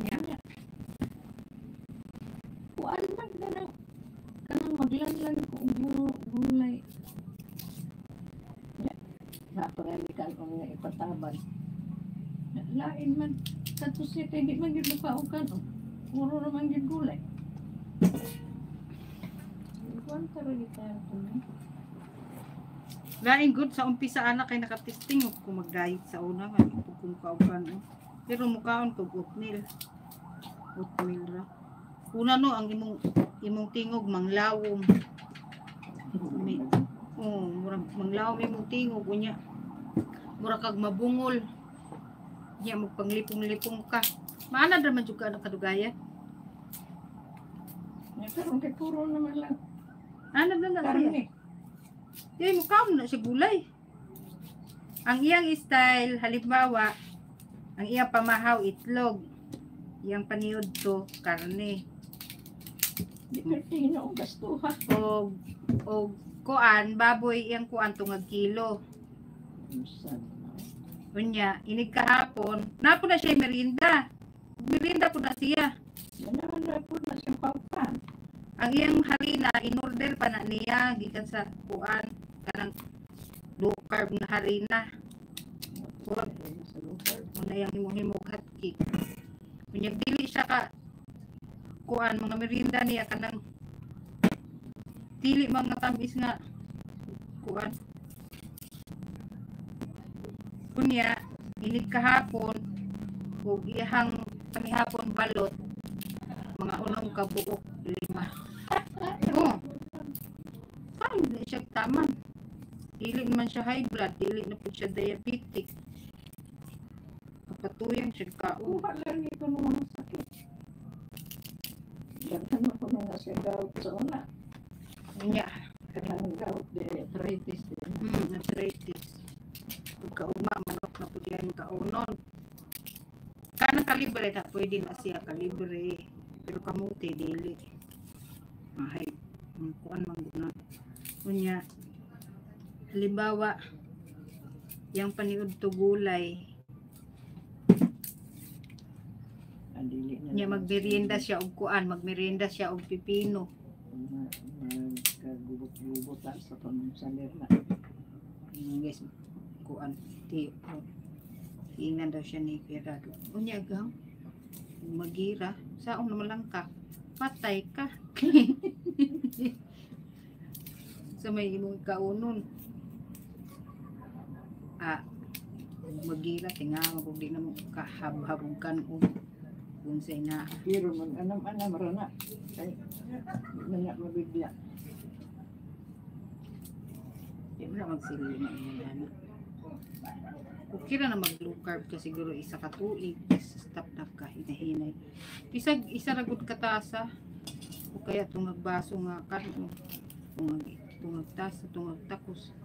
Nya. Kuan man kanang maglanlan ko gulay. Nya. Napagalikan ko nga ipataban. Lain man kato siya kay di man gyud makaokan. Puro naman gyud gulay. Kuan taro ni tayo to. Lain good sa umpisa anak kay nakatesting kung mag-diet sa una nga kung kauban. Pero mukaon ko oatmeal. Oatmeal ra. Una no ang imong tingog manglawom. Murag manglawom imong tingog unya. Mura kag mabungol. Nya magpanglipong-lipong ka. Maana ra man jud ka kadugaya. Nya karon kay puro naman lang. Ano na siya? Karne. Di mukaon na siya gulay. Ang iyang style halimbawa ang iyang pamahaw itlog. Iyang paniod to karne. Di pertino ang gastuha. O kuan baboy iyang kuan tungag kilo. Unya inig kahapon napo na siya merinda. Merinda po na siya. Yan naman na po na siyang paupan. Ang iyang harina in-order pa na niya gikan sa kuan kanang low carb nga harina. Una yang himog hot cake. Unya dili siya ka kuan mga merinda niya kanang dili mga tamis nga kuan. Kunya inig kahapon ug iyang kamihapon balot mga unang kabuok 5. Oh. Fine na siya taman. Dili man siya high blood, dili na po siya diabetic. Kapatuyang siya kao. Lang ito ng mga sakit. Yan ano ko na siya gout sa una. Nya, Kanang gout, arthritis din. arthritis. Kauma manok na po diyan kaunon. Kanang kalibre na pwede na siya kalibre. Pero kamuti dili. Mahay. Kuan man guna. Unya halimbawa yang paniud to gulay nya magmerienda siya og kuan, magmerienda siya og pipino. Magkagubot-gubot sa pamsalir na. Guys, kuan ti ingnan daw siya ni Pirado. Unya gaw magira saong naman lang ka patay ka. Sa may imong kaunon magira tinga kung di na mo kahabhabong kanon kung sa ina Pero mag-anam-anam rana. Ay, nanya mabigla. di mo na magsili na iyan. Okay na mag low carb ka siguro isa ka tuig stop na ka hinahinay isa ragod katasa o kaya tungag baso nga kanon tungag tasa tungag takos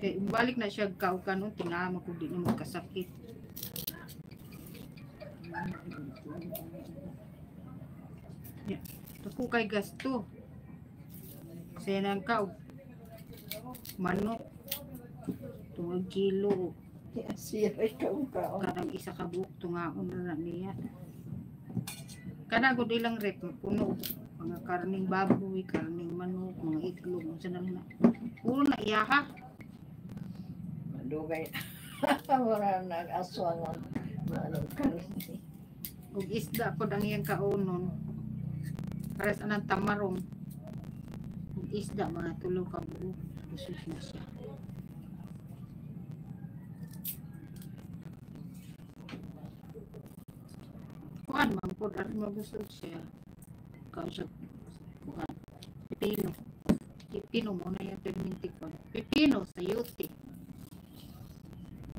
kaya balik na siya kaukanon tingama kung di na magkasakit. Yeah. Ako kay gasto senang ka manok tungag kilo Siya ikaw ka. kadang isa ka buok tungaon na niya kada gud ilang rep puno mga karning baboy karning manok mga itlog unsa na lang na puro na iyaha Madugay. Wala nag-aswang ang karne. ug isda pod ang iyang kaunon pares anang tamarong ug isda mga tulo ka buok usus na siya. Kuan man pod ari mabusog siya kausap kuan pipino mo na yung perminti ko pipino sa yote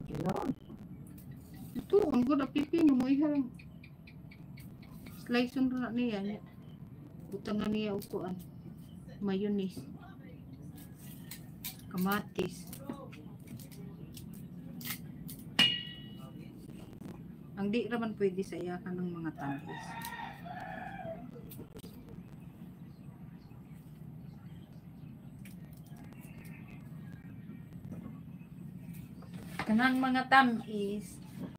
Ginoon. ito ang good pipino mo ihang slice na niya utangan niya og kuan mayonnaise kamatis ang di raman pwede sa iyakan ng mga tamis. Kanang mga tamis